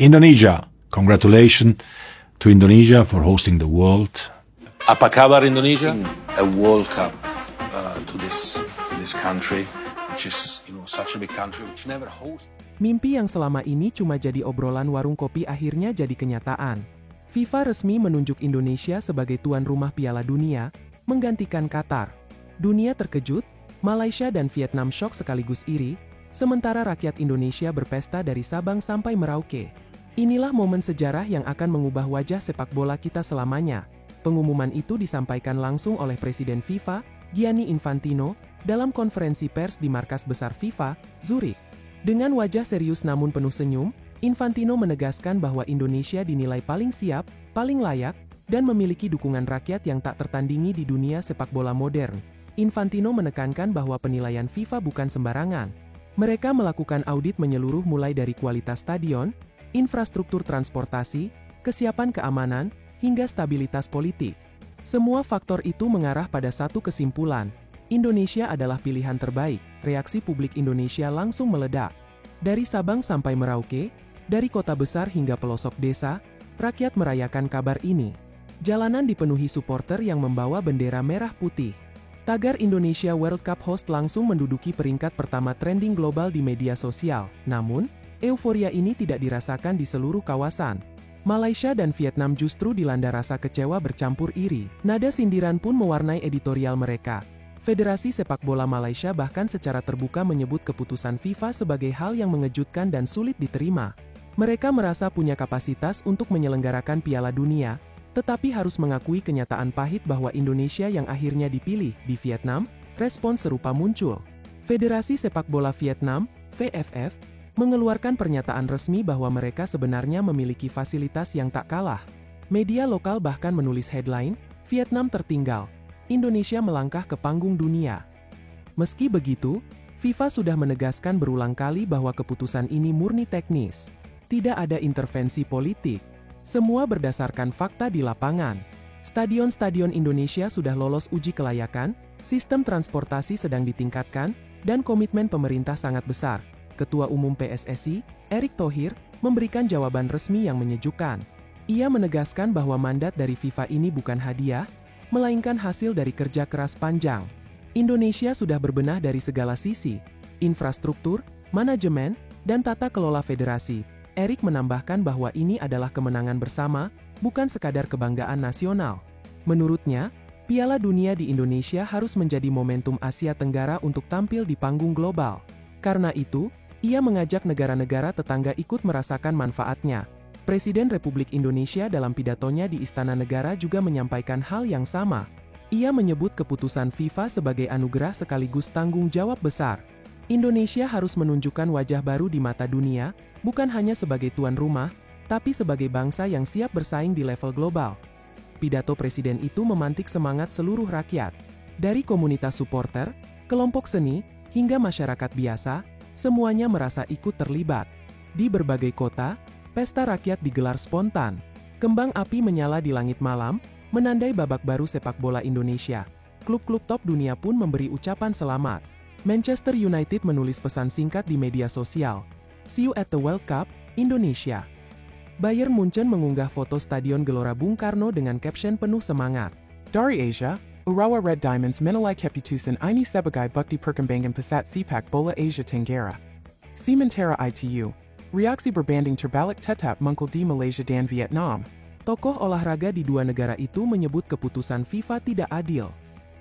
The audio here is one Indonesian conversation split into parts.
Indonesia. Congratulations to Indonesia for hosting the World. Apa kabar Indonesia? A World Cup to this country, which is such a big country which never hosts. Mimpi yang selama ini cuma jadi obrolan warung kopi akhirnya jadi kenyataan. FIFA resmi menunjuk Indonesia sebagai tuan rumah Piala Dunia, menggantikan Qatar. Dunia terkejut, Malaysia dan Vietnam syok sekaligus iri, sementara rakyat Indonesia berpesta dari Sabang sampai Merauke. Inilah momen sejarah yang akan mengubah wajah sepak bola kita selamanya. Pengumuman itu disampaikan langsung oleh Presiden FIFA, Gianni Infantino, dalam konferensi pers di markas besar FIFA, Zurich. Dengan wajah serius namun penuh senyum, Infantino menegaskan bahwa Indonesia dinilai paling siap, paling layak, dan memiliki dukungan rakyat yang tak tertandingi di dunia sepak bola modern. Infantino menekankan bahwa penilaian FIFA bukan sembarangan. Mereka melakukan audit menyeluruh mulai dari kualitas stadion, infrastruktur transportasi, kesiapan keamanan, hingga stabilitas politik. Semua faktor itu mengarah pada satu kesimpulan. Indonesia adalah pilihan terbaik. Reaksi publik Indonesia langsung meledak. Dari Sabang sampai Merauke, dari kota besar hingga pelosok desa, rakyat merayakan kabar ini. Jalanan dipenuhi supporter yang membawa bendera merah putih. Tagar Indonesia World Cup Host langsung menduduki peringkat pertama trending global di media sosial. Namun, euforia ini tidak dirasakan di seluruh kawasan. Malaysia dan Vietnam justru dilanda rasa kecewa bercampur iri. Nada sindiran pun mewarnai editorial mereka. Federasi Sepak Bola Malaysia bahkan secara terbuka menyebut keputusan FIFA sebagai hal yang mengejutkan dan sulit diterima. Mereka merasa punya kapasitas untuk menyelenggarakan Piala Dunia, tetapi harus mengakui kenyataan pahit bahwa Indonesia yang akhirnya dipilih di Vietnam. Respons serupa muncul. Federasi Sepak Bola Vietnam, VFF, mengeluarkan pernyataan resmi bahwa mereka sebenarnya memiliki fasilitas yang tak kalah. Media lokal bahkan menulis headline, Vietnam tertinggal, Indonesia melangkah ke panggung dunia. Meski begitu, FIFA sudah menegaskan berulang kali bahwa keputusan ini murni teknis. Tidak ada intervensi politik. Semua berdasarkan fakta di lapangan. Stadion-stadion Indonesia sudah lolos uji kelayakan, sistem transportasi sedang ditingkatkan, dan komitmen pemerintah sangat besar. Ketua Umum PSSI, Erick Thohir, memberikan jawaban resmi yang menyejukkan. Ia menegaskan bahwa mandat dari FIFA ini bukan hadiah, melainkan hasil dari kerja keras panjang. Indonesia sudah berbenah dari segala sisi, infrastruktur, manajemen, dan tata kelola federasi. Erick menambahkan bahwa ini adalah kemenangan bersama, bukan sekadar kebanggaan nasional. Menurutnya, Piala Dunia di Indonesia harus menjadi momentum Asia Tenggara untuk tampil di panggung global. Karena itu, ia mengajak negara-negara tetangga ikut merasakan manfaatnya. Presiden Republik Indonesia dalam pidatonya di Istana Negara juga menyampaikan hal yang sama. Ia menyebut keputusan FIFA sebagai anugerah sekaligus tanggung jawab besar. Indonesia harus menunjukkan wajah baru di mata dunia, bukan hanya sebagai tuan rumah, tapi sebagai bangsa yang siap bersaing di level global. Pidato presiden itu memantik semangat seluruh rakyat. Dari komunitas supporter, kelompok seni, hingga masyarakat biasa, semuanya merasa ikut terlibat. Di berbagai kota, pesta rakyat digelar spontan. Kembang api menyala di langit malam, menandai babak baru sepak bola Indonesia. Klub-klub top dunia pun memberi ucapan selamat. Manchester United menulis pesan singkat di media sosial. See you at the World Cup, Indonesia. Bayern Munchen mengunggah foto Stadion Gelora Bung Karno dengan caption penuh semangat. Dari Asia, Urawa Red Diamonds menilai keputusan ini sebagai bukti perkembangan pesat sepak bola Asia Tenggara. Sementara itu, reaksi berbanding terbalik tetap muncul di Malaysia dan Vietnam. Tokoh olahraga di dua negara itu menyebut keputusan FIFA tidak adil.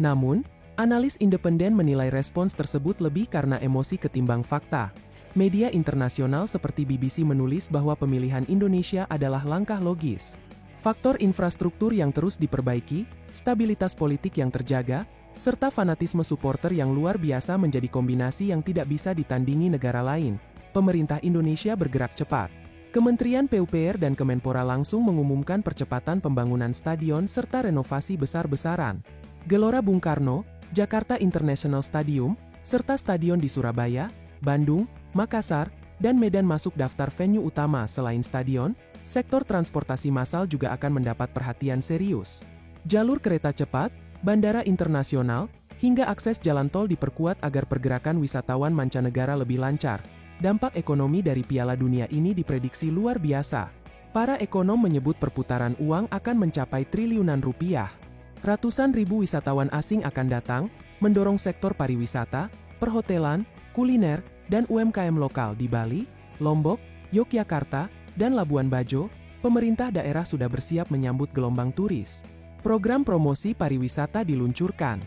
Namun, analis independen menilai respons tersebut lebih karena emosi ketimbang fakta. Media internasional seperti BBC menulis bahwa pemilihan Indonesia adalah langkah logis. Faktor infrastruktur yang terus diperbaiki, stabilitas politik yang terjaga, serta fanatisme supporter yang luar biasa menjadi kombinasi yang tidak bisa ditandingi negara lain. Pemerintah Indonesia bergerak cepat. Kementerian PUPR dan Kemenpora langsung mengumumkan percepatan pembangunan stadion serta renovasi besar-besaran. Gelora Bung Karno, Jakarta International Stadium, serta stadion di Surabaya, Bandung, Makassar, dan Medan masuk daftar venue utama. Selain stadion, sektor transportasi massal juga akan mendapat perhatian serius. Jalur kereta cepat, bandara internasional, hingga akses jalan tol diperkuat agar pergerakan wisatawan mancanegara lebih lancar. Dampak ekonomi dari Piala Dunia ini diprediksi luar biasa. Para ekonom menyebut perputaran uang akan mencapai triliunan rupiah. Ratusan ribu wisatawan asing akan datang, mendorong sektor pariwisata, perhotelan, kuliner, dan UMKM lokal di Bali, Lombok, Yogyakarta, dan Labuan Bajo. Pemerintah daerah sudah bersiap menyambut gelombang turis. Program promosi pariwisata diluncurkan.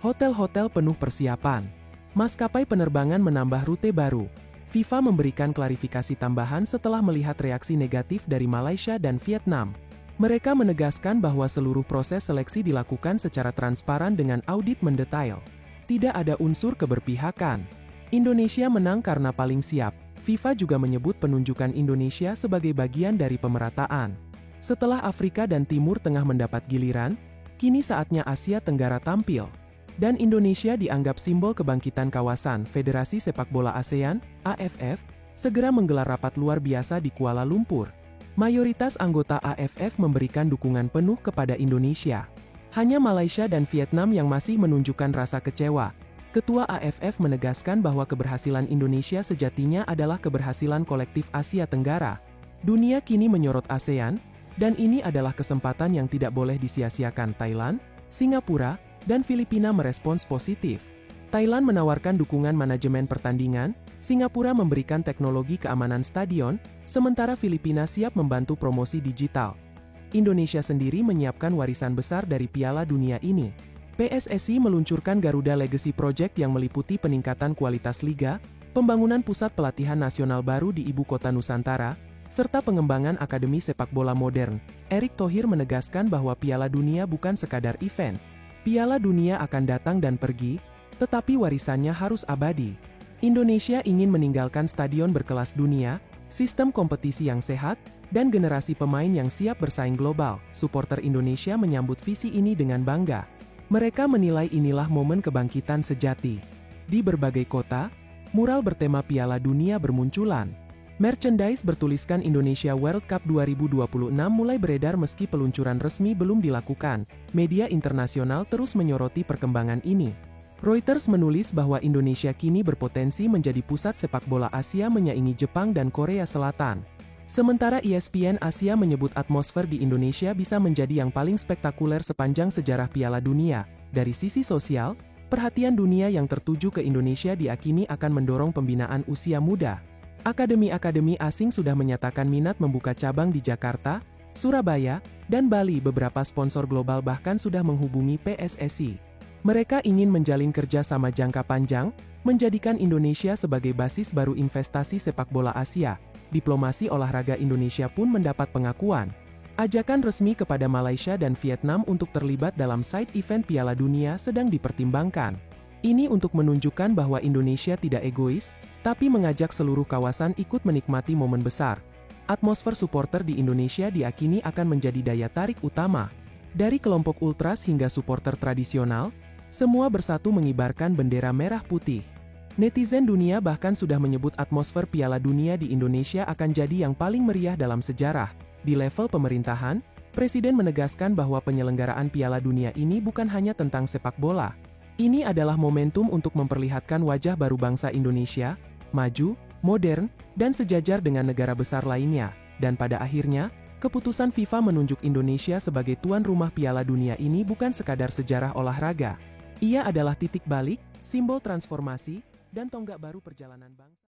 Hotel-hotel penuh persiapan. Maskapai penerbangan menambah rute baru. FIFA memberikan klarifikasi tambahan setelah melihat reaksi negatif dari Malaysia dan Vietnam. Mereka menegaskan bahwa seluruh proses seleksi dilakukan secara transparan dengan audit mendetail. Tidak ada unsur keberpihakan. Indonesia menang karena paling siap. FIFA juga menyebut penunjukan Indonesia sebagai bagian dari pemerataan. Setelah Afrika dan Timur Tengah mendapat giliran, kini saatnya Asia Tenggara tampil. Dan Indonesia dianggap simbol kebangkitan kawasan. Federasi Sepak Bola ASEAN, AFF, segera menggelar rapat luar biasa di Kuala Lumpur. Mayoritas anggota AFF memberikan dukungan penuh kepada Indonesia. Hanya Malaysia dan Vietnam yang masih menunjukkan rasa kecewa. Ketua AFF menegaskan bahwa keberhasilan Indonesia sejatinya adalah keberhasilan kolektif Asia Tenggara. Dunia kini menyorot ASEAN, dan ini adalah kesempatan yang tidak boleh disia-siakan. Thailand, Singapura, dan Filipina merespons positif. Thailand menawarkan dukungan manajemen pertandingan, Singapura memberikan teknologi keamanan stadion, sementara Filipina siap membantu promosi digital. Indonesia sendiri menyiapkan warisan besar dari Piala Dunia ini. PSSI meluncurkan Garuda Legacy Project yang meliputi peningkatan kualitas liga, pembangunan pusat pelatihan nasional baru di Ibu Kota Nusantara, serta pengembangan akademi sepak bola modern. Erick Thohir menegaskan bahwa Piala Dunia bukan sekadar event. Piala Dunia akan datang dan pergi, tetapi warisannya harus abadi. Indonesia ingin meninggalkan stadion berkelas dunia, sistem kompetisi yang sehat, dan generasi pemain yang siap bersaing global. Supporter Indonesia menyambut visi ini dengan bangga. Mereka menilai inilah momen kebangkitan sejati. Di berbagai kota, mural bertema Piala Dunia bermunculan. Merchandise bertuliskan Indonesia World Cup 2026 mulai beredar meski peluncuran resmi belum dilakukan. Media internasional terus menyoroti perkembangan ini. Reuters menulis bahwa Indonesia kini berpotensi menjadi pusat sepak bola Asia menyaingi Jepang dan Korea Selatan. Sementara ESPN Asia menyebut atmosfer di Indonesia bisa menjadi yang paling spektakuler sepanjang sejarah Piala Dunia. Dari sisi sosial, perhatian dunia yang tertuju ke Indonesia diakini akan mendorong pembinaan usia muda. Akademi-akademi asing sudah menyatakan minat membuka cabang di Jakarta, Surabaya, dan Bali. Beberapa sponsor global bahkan sudah menghubungi PSSI. Mereka ingin menjalin kerjasama jangka panjang, menjadikan Indonesia sebagai basis baru investasi sepak bola Asia. Diplomasi olahraga Indonesia pun mendapat pengakuan. Ajakan resmi kepada Malaysia dan Vietnam untuk terlibat dalam side event Piala Dunia sedang dipertimbangkan. Ini untuk menunjukkan bahwa Indonesia tidak egois, tapi mengajak seluruh kawasan ikut menikmati momen besar. Atmosfer supporter di Indonesia diakini akan menjadi daya tarik utama. Dari kelompok ultras hingga supporter tradisional, semua bersatu mengibarkan bendera merah putih. Netizen dunia bahkan sudah menyebut atmosfer Piala Dunia di Indonesia akan jadi yang paling meriah dalam sejarah. Di level pemerintahan, Presiden menegaskan bahwa penyelenggaraan Piala Dunia ini bukan hanya tentang sepak bola. Ini adalah momentum untuk memperlihatkan wajah baru bangsa Indonesia, maju, modern, dan sejajar dengan negara besar lainnya. Dan pada akhirnya, keputusan FIFA menunjuk Indonesia sebagai tuan rumah Piala Dunia ini bukan sekadar sejarah olahraga. Ia adalah titik balik, simbol transformasi, dan tonggak baru perjalanan bangsa.